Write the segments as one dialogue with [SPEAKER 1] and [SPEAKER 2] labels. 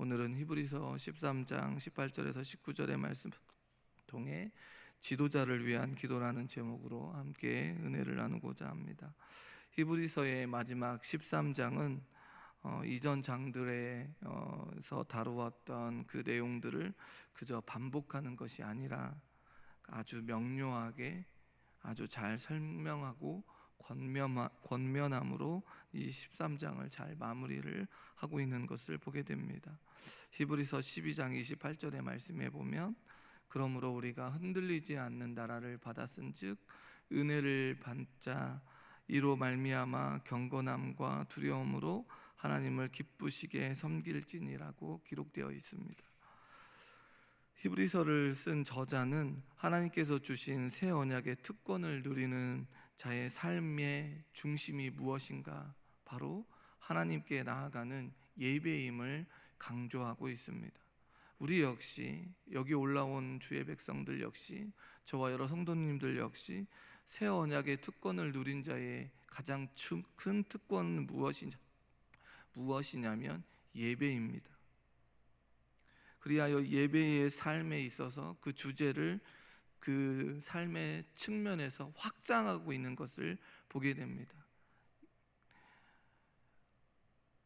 [SPEAKER 1] 오늘은 히브리서 13장 18절에서 19절의 말씀 통해 지도자를 위한 기도라는 제목으로 함께 은혜를 나누고자 합니다. 히브리서의 마지막 13장은 이전 장들에서 다루었던 그 내용들을 그저 반복하는 것이 아니라 아주 명료하게 아주 잘 설명하고 권면함으로 이 13장을 잘 마무리를 하고 있는 것을 보게 됩니다. 히브리서 12장 28절의 말씀에 보면 그러므로 우리가 흔들리지 않는 나라를 받았은즉 은혜를 받자 이로 말미암아 경건함과 두려움으로 하나님을 기쁘시게 섬길지니라고 기록되어 있습니다. 히브리서를 쓴 저자는 하나님께서 주신 새 언약의 특권을 누리는 자의 삶의 중심이 무엇인가? 바로 하나님께 나아가는 예배임을 강조하고 있습니다. 우리 역시 여기 올라온 주의 백성들 역시 저와 여러 성도님들 역시 새 언약의 특권을 누린 자의 가장 큰 특권은 무엇이냐면 예배입니다. 그리하여 예배의 삶에 있어서 그 주제를 그 삶의 측면에서 확장하고 있는 것을 보게 됩니다.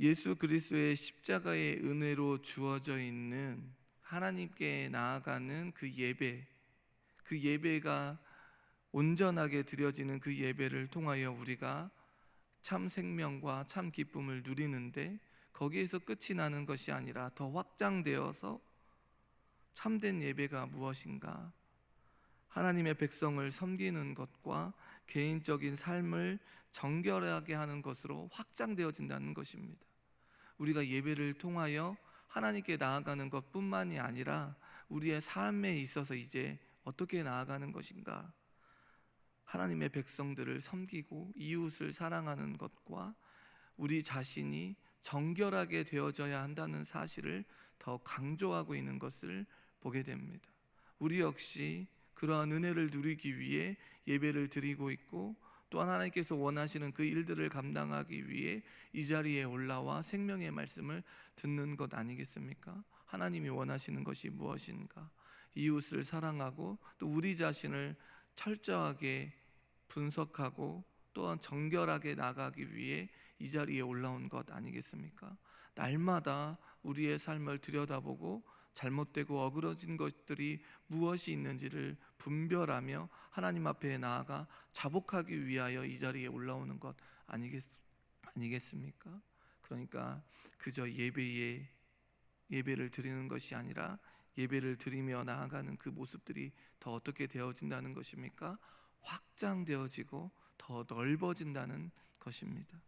[SPEAKER 1] 예수 그리스도의 십자가의 은혜로 주어져 있는 하나님께 나아가는 그 예배가 온전하게 드려지는 그 예배를 통하여 우리가 참 생명과 참 기쁨을 누리는데, 거기에서 끝이 나는 것이 아니라 더 확장되어서 참된 예배가 무엇인가? 하나님의 백성을 섬기는 것과 개인적인 삶을 정결하게 하는 것으로 확장되어진다는 것입니다. 우리가 예배를 통하여 하나님께 나아가는 것뿐만이 아니라 우리의 삶에 있어서 이제 어떻게 나아가는 것인가? 하나님의 백성들을 섬기고 이웃을 사랑하는 것과 우리 자신이 정결하게 되어져야 한다는 사실을 더 강조하고 있는 것을 보게 됩니다. 우리 역시 그러한 은혜를 누리기 위해 예배를 드리고 있고, 또한 하나님께서 원하시는 그 일들을 감당하기 위해 이 자리에 올라와 생명의 말씀을 듣는 것 아니겠습니까? 하나님이 원하시는 것이 무엇인가? 이웃을 사랑하고 또 우리 자신을 철저하게 분석하고 또한 정결하게 나가기 위해 이 자리에 올라온 것 아니겠습니까? 날마다 우리의 삶을 들여다보고 잘못되고 어그러진 것들이 무엇이 있는지를 분별하며 하나님 앞에 나아가 자복하기 위하여 이 자리에 올라오는 것 아니겠습니까? 그러니까 그저 예배를 드리는 것이 아니라 예배를 드리며 나아가는 그 모습들이 더 어떻게 되어진다는 것입니까? 확장되어지고 더 넓어진다는 것입니다.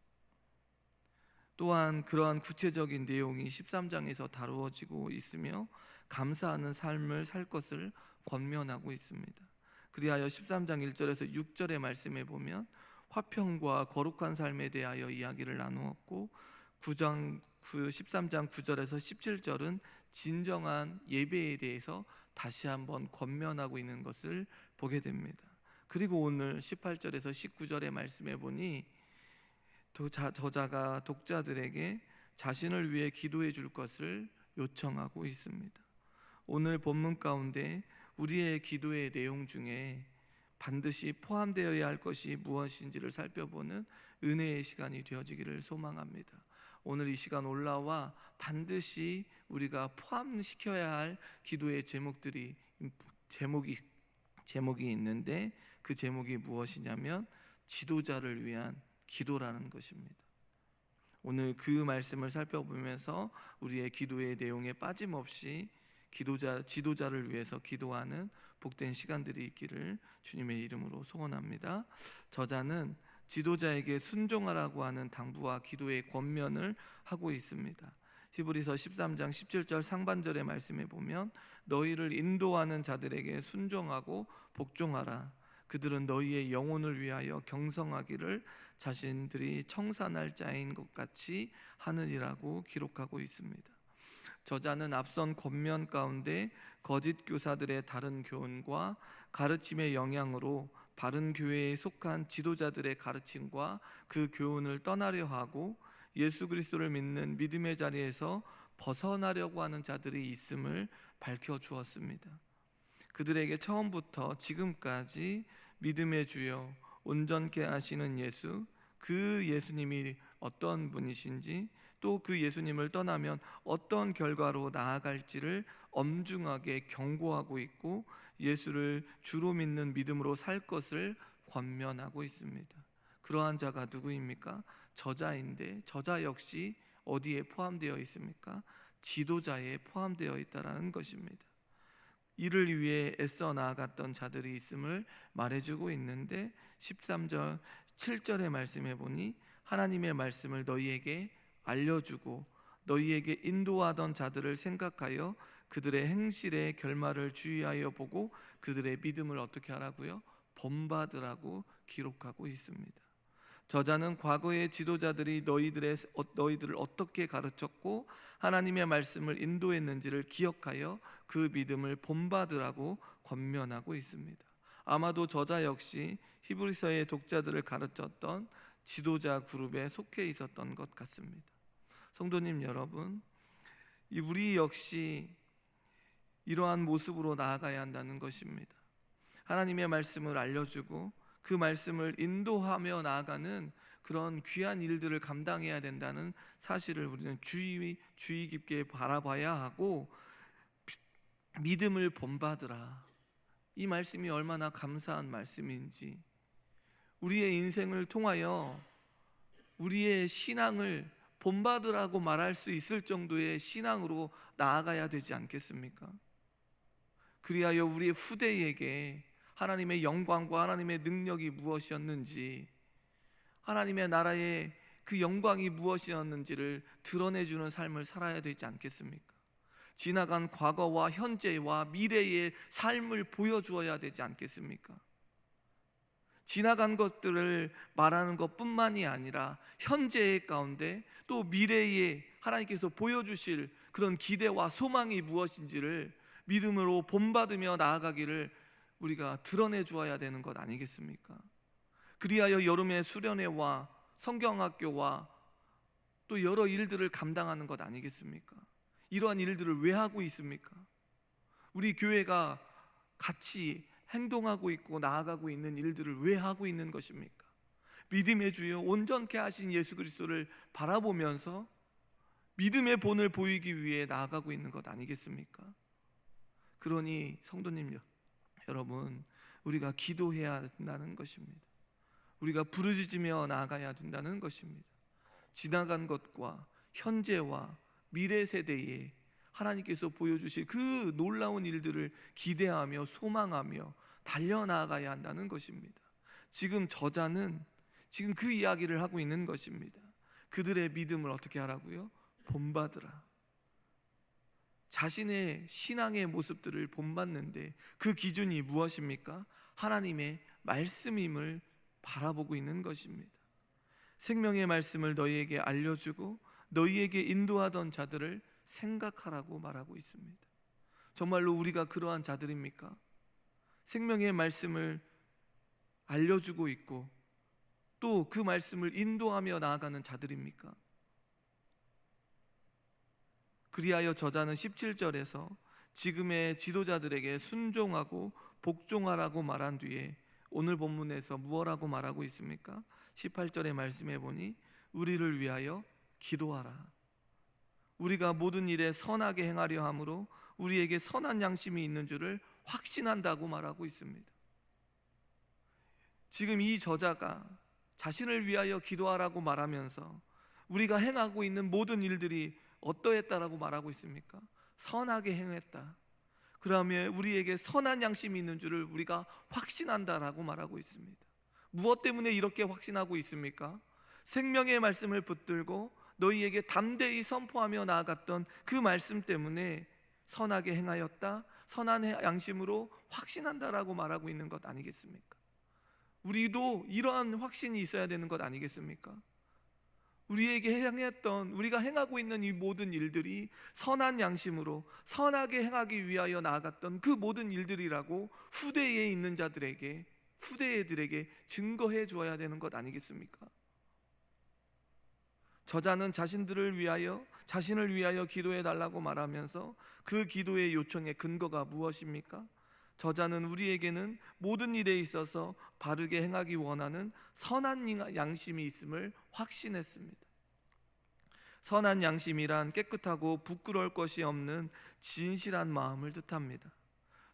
[SPEAKER 1] 또한 그러한 구체적인 내용이 13장에서 다루어지고 있으며 감사하는 삶을 살 것을 권면하고 있습니다. 그리하여 13장 1절에서 6절의 말씀에 보면 화평과 거룩한 삶에 대하여 이야기를 나누었고, 13장 9절에서 17절은 진정한 예배에 대해서 다시 한번 권면하고 있는 것을 보게 됩니다. 그리고 오늘 18절에서 19절의 말씀에 보니 저자가 독자들에게 자신을 위해 기도해 줄 것을 요청하고 있습니다. 오늘 본문 가운데 우리의 기도의 내용 중에 반드시 포함되어야 할 것이 무엇인지를 살펴보는 은혜의 시간이 되어지기를 소망합니다. 오늘 이 시간 올라와 반드시 우리가 포함시켜야 할 기도의 제목이 있는데, 그 제목이 무엇이냐면 지도자를 위한 기도라는 것입니다. 오늘 그 말씀을 살펴보면서 우리의 기도의 내용에 빠짐없이 지도자를 위해서 기도하는 복된 시간들이 있기를 주님의 이름으로 소원합니다. 저자는 지도자에게 순종하라고 하는 당부와 기도의 권면을 하고 있습니다. 히브리서 13장 17절 상반절의 말씀에 보면 너희를 인도하는 자들에게 순종하고 복종하라. 그들은 너희의 영혼을 위하여 경성하기를 자신들이 청산할 자인 것 같이 하느니라고 기록하고 있습니다. 저자는 앞선 권면 가운데 거짓 교사들의 다른 교훈과 가르침의 영향으로 바른 교회에 속한 지도자들의 가르침과 그 교훈을 떠나려 하고 예수 그리스도를 믿는 믿음의 자리에서 벗어나려고 하는 자들이 있음을 밝혀 주었습니다. 그들에게 처음부터 지금까지 믿음의 주여 온전케 하시는 예수, 그 예수님이 어떤 분이신지, 또 그 예수님을 떠나면 어떤 결과로 나아갈지를 엄중하게 경고하고 있고, 예수를 주로 믿는 믿음으로 살 것을 권면하고 있습니다. 그러한 자가 누구입니까? 저자인데, 저자 역시 어디에 포함되어 있습니까? 지도자에 포함되어 있다라는 것입니다. 이를 위해 애써 나아갔던 자들이 있음을 말해주고 있는데, 13절 7절의 말씀해 보니 하나님의 말씀을 너희에게 알려주고 너희에게 인도하던 자들을 생각하여 그들의 행실의 결말을 주의하여 보고 그들의 믿음을 어떻게 하라고요? 본받으라고 기록하고 있습니다. 저자는 과거의 지도자들이 너희들을 어떻게 가르쳤고 하나님의 말씀을 인도했는지를 기억하여 그 믿음을 본받으라고 권면하고 있습니다. 아마도 저자 역시 히브리서의 독자들을 가르쳤던 지도자 그룹에 속해 있었던 것 같습니다. 성도님 여러분, 우리 역시 이러한 모습으로 나아가야 한다는 것입니다. 하나님의 말씀을 알려주고 그 말씀을 인도하며 나아가는 그런 귀한 일들을 감당해야 된다는 사실을 우리는 주의 깊게 바라봐야 하고, 믿음을 본받으라, 이 말씀이 얼마나 감사한 말씀인지, 우리의 인생을 통하여 우리의 신앙을 본받으라고 말할 수 있을 정도의 신앙으로 나아가야 되지 않겠습니까? 그리하여 우리의 후대에게 하나님의 영광과 하나님의 능력이 무엇이었는지, 하나님의 나라의 그 영광이 무엇이었는지를 드러내주는 삶을 살아야 되지 않겠습니까? 지나간 과거와 현재와 미래의 삶을 보여주어야 되지 않겠습니까? 지나간 것들을 말하는 것뿐만이 아니라 현재의 가운데 또 미래에 하나님께서 보여주실 그런 기대와 소망이 무엇인지를 믿음으로 본받으며 나아가기를 우리가 드러내 주어야 되는 것 아니겠습니까? 그리하여 여름의 수련회와 성경학교와 또 여러 일들을 감당하는 것 아니겠습니까? 이러한 일들을 왜 하고 있습니까? 우리 교회가 같이 행동하고 있고 나아가고 있는 일들을 왜 하고 있는 것입니까? 믿음의 주여 온전케 하신 예수 그리스도를 바라보면서 믿음의 본을 보이기 위해 나아가고 있는 것 아니겠습니까? 그러니 성도님 여러분, 우리가 기도해야 된다는 것입니다. 우리가 부르짖으며 나아가야 된다는 것입니다. 지나간 것과 현재와 미래 세대에 하나님께서 보여주실 그 놀라운 일들을 기대하며 소망하며 달려나가야 한다는 것입니다. 지금 저자는 지금 그 이야기를 하고 있는 것입니다. 그들의 믿음을 어떻게 하라고요? 본받으라. 자신의 신앙의 모습들을 본받는데 그 기준이 무엇입니까? 하나님의 말씀임을 바라보고 있는 것입니다. 생명의 말씀을 너희에게 알려주고 너희에게 인도하던 자들을 생각하라고 말하고 있습니다. 정말로 우리가 그러한 자들입니까? 생명의 말씀을 알려주고 있고 또 그 말씀을 인도하며 나아가는 자들입니까? 그리하여 저자는 17절에서 지금의 지도자들에게 순종하고 복종하라고 말한 뒤에 오늘 본문에서 무엇라고 말하고 있습니까? 18절의 말씀해 보니 우리를 위하여 기도하라. 우리가 모든 일에 선하게 행하려 함으로 우리에게 선한 양심이 있는 줄을 확신한다고 말하고 있습니다. 지금 이 저자가 자신을 위하여 기도하라고 말하면서 우리가 행하고 있는 모든 일들이 어떠했다라고 말하고 있습니까? 선하게 행했다. 그러면 우리에게 선한 양심이 있는 줄을 우리가 확신한다라고 말하고 있습니다. 무엇 때문에 이렇게 확신하고 있습니까? 생명의 말씀을 붙들고 너희에게 담대히 선포하며 나아갔던 그 말씀 때문에 선하게 행하였다, 선한 양심으로 확신한다라고 말하고 있는 것 아니겠습니까? 우리도 이러한 확신이 있어야 되는 것 아니겠습니까? 우리에게 행했던, 우리가 행하고 있는 이 모든 일들이 선한 양심으로 선하게 행하기 위하여 나아갔던 그 모든 일들이라고 후대에 있는 자들에게, 후대애들에게 증거해 주어야 되는 것 아니겠습니까? 저자는 자신들을 위하여 자신을 위하여 기도해 달라고 말하면서 그 기도의 요청의 근거가 무엇입니까? 저자는 우리에게는 모든 일에 있어서 바르게 행하기 원하는 선한 양심이 있음을 확신했습니다. 선한 양심이란 깨끗하고 부끄러울 것이 없는 진실한 마음을 뜻합니다.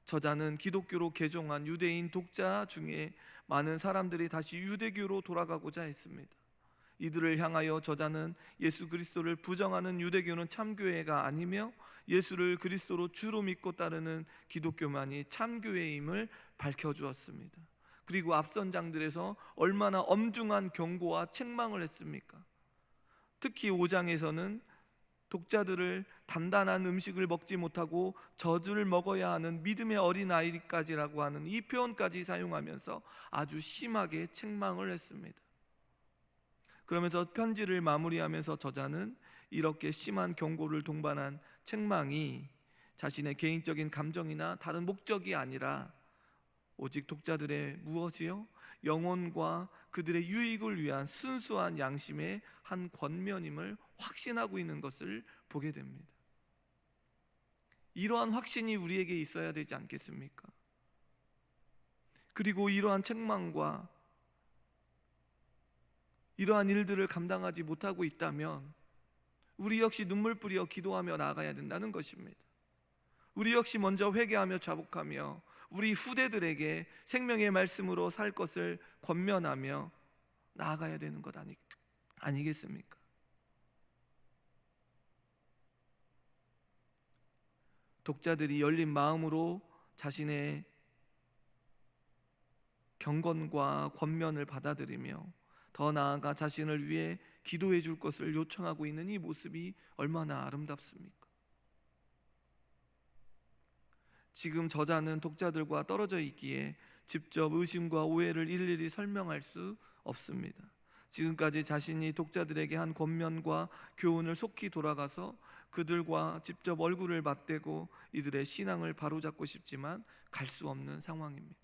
[SPEAKER 1] 저자는 기독교로 개종한 유대인 독자 중에 많은 사람들이 다시 유대교로 돌아가고자 했습니다. 이들을 향하여 저자는 예수 그리스도를 부정하는 유대교는 참교회가 아니며 예수를 그리스도로 주로 믿고 따르는 기독교만이 참교회임을 밝혀주었습니다. 그리고 앞선 장들에서 얼마나 엄중한 경고와 책망을 했습니까? 특히 5장에서는 독자들을 단단한 음식을 먹지 못하고 젖을 먹어야 하는 믿음의 어린아이까지라고 하는 이 표현까지 사용하면서 아주 심하게 책망을 했습니다. 그러면서 편지를 마무리하면서 저자는 이렇게 심한 경고를 동반한 책망이 자신의 개인적인 감정이나 다른 목적이 아니라 오직 독자들의 무엇이요? 영혼과 그들의 유익을 위한 순수한 양심의 한 권면임을 확신하고 있는 것을 보게 됩니다. 이러한 확신이 우리에게 있어야 되지 않겠습니까? 그리고 이러한 책망과 이러한 일들을 감당하지 못하고 있다면 우리 역시 눈물 뿌려 기도하며 나아가야 된다는 것입니다. 우리 역시 먼저 회개하며 자복하며 우리 후대들에게 생명의 말씀으로 살 것을 권면하며 나아가야 되는 것 아니겠습니까? 독자들이 열린 마음으로 자신의 경건과 권면을 받아들이며 더 나아가 자신을 위해 기도해 줄 것을 요청하고 있는 이 모습이 얼마나 아름답습니까? 지금 저자는 독자들과 떨어져 있기에 직접 의심과 오해를 일일이 설명할 수 없습니다. 지금까지 자신이 독자들에게 한 권면과 교훈을 속히 돌아가서 그들과 직접 얼굴을 맞대고 이들의 신앙을 바로잡고 싶지만 갈 수 없는 상황입니다.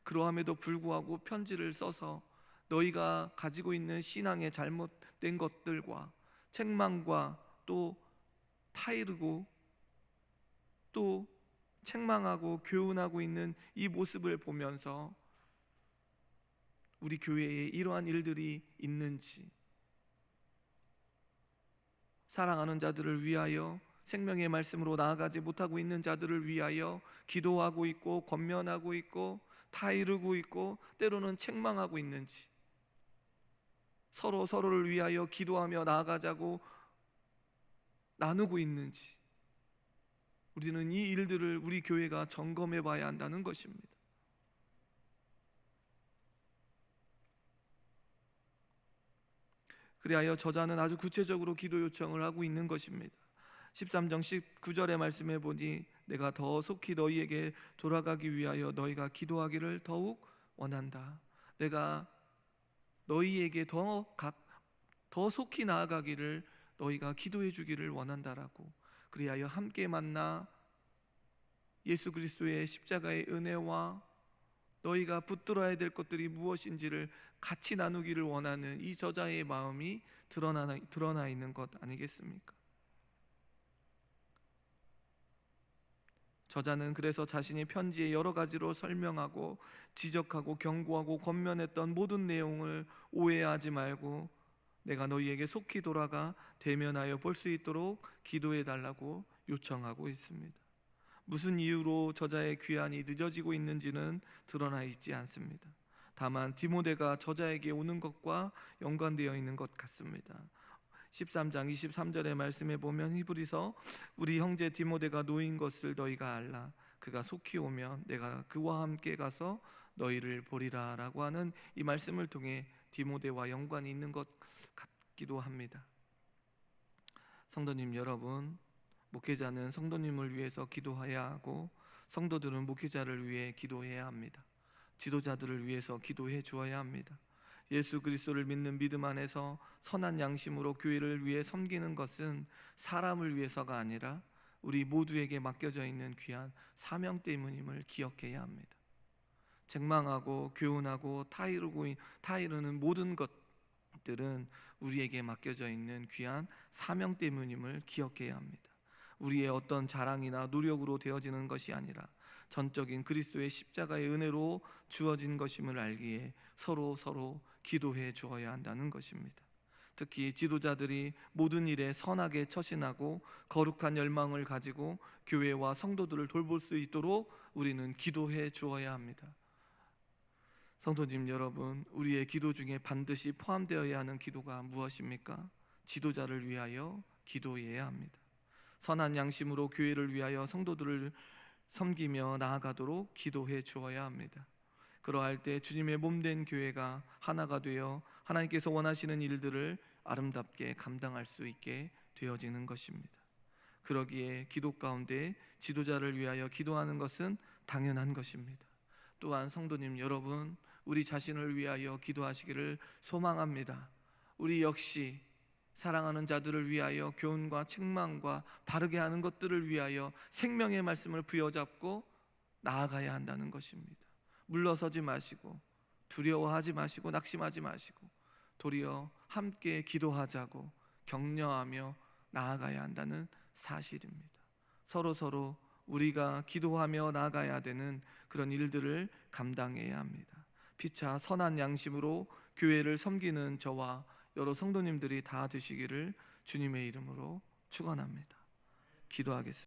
[SPEAKER 1] 그러함에도 불구하고 편지를 써서 너희가 가지고 있는 신앙의 잘못된 것들과 책망과 또 타이르고 또 책망하고 교훈하고 있는 이 모습을 보면서 우리 교회에 이러한 일들이 있는지, 사랑하는 자들을 위하여 생명의 말씀으로 나아가지 못하고 있는 자들을 위하여 기도하고 있고 권면하고 있고 타이르고 있고 때로는 책망하고 있는지, 서로를 위하여 기도하며 나아가자고 나누고 있는지, 우리는 이 일들을 우리 교회가 점검해 봐야 한다는 것입니다. 그리하여 저자는 아주 구체적으로 기도 요청을 하고 있는 것입니다. 13장 19절의 말씀해 보니 내가 더 속히 너희에게 돌아가기 위하여 너희가 기도하기를 더욱 원한다. 내가 너희에게 더 속히 나아가기를 너희가 기도해 주기를 원한다라고. 그리하여 함께 만나 예수 그리스도의 십자가의 은혜와 너희가 붙들어야 될 것들이 무엇인지를 같이 나누기를 원하는 이 저자의 마음이 드러나 있는 것 아니겠습니까? 저자는 그래서 자신이 편지에 여러 가지로 설명하고 지적하고 경고하고 권면했던 모든 내용을 오해하지 말고 내가 너희에게 속히 돌아가 대면하여 볼 수 있도록 기도해 달라고 요청하고 있습니다. 무슨 이유로 저자의 귀환이 늦어지고 있는지는 드러나 있지 않습니다. 다만 디모데가 저자에게 오는 것과 연관되어 있는 것 같습니다. 13장 23절의 말씀에 보면 히브리서 우리 형제 디모데가 놓인 것을 너희가 알라. 그가 속히 오면 내가 그와 함께 가서 너희를 보리라 라고 하는 이 말씀을 통해 디모데와 연관이 있는 것 같기도 합니다. 성도님 여러분, 목회자는 성도님을 위해서 기도해야 하고 성도들은 목회자를 위해 기도해야 합니다. 지도자들을 위해서 기도해 주어야 합니다. 예수 그리스도를 믿는 믿음 안에서 선한 양심으로 교회를 위해 섬기는 것은 사람을 위해서가 아니라 우리 모두에게 맡겨져 있는 귀한 사명 때문임을 기억해야 합니다. 책망하고 교훈하고 타이르는 모든 것들은 우리에게 맡겨져 있는 귀한 사명 때문임을 기억해야 합니다. 우리의 어떤 자랑이나 노력으로 되어지는 것이 아니라 전적인 그리스도의 십자가의 은혜로 주어진 것임을 알기에 서로 기도해 주어야 한다는 것입니다. 특히 지도자들이 모든 일에 선하게 처신하고 거룩한 열망을 가지고 교회와 성도들을 돌볼 수 있도록 우리는 기도해 주어야 합니다. 성도님 여러분, 우리의 기도 중에 반드시 포함되어야 하는 기도가 무엇입니까? 지도자를 위하여 기도해야 합니다. 선한 양심으로 교회를 위하여 성도들을 섬기며 나아가도록 기도해 주어야 합니다. 그러할 때 주님의 몸된 교회가 하나가 되어 하나님께서 원하시는 일들을 아름답게 감당할 수 있게 되어지는 것입니다. 그러기에 기도 가운데 지도자를 위하여 기도하는 것은 당연한 것입니다. 또한 성도님 여러분, 우리 자신을 위하여 기도하시기를 소망합니다. 우리 역시 사랑하는 자들을 위하여 교훈과 책망과 바르게 하는 것들을 위하여 생명의 말씀을 부여잡고 나아가야 한다는 것입니다. 물러서지 마시고 두려워하지 마시고 낙심하지 마시고 도리어 함께 기도하자고 격려하며 나아가야 한다는 사실입니다. 서로 우리가 기도하며 나아가야 되는 그런 일들을 감당해야 합니다. 피차 선한 양심으로 교회를 섬기는 저와 여러 성도님들이 다 되시기를 주님의 이름으로 축원합니다. 기도하겠습니다.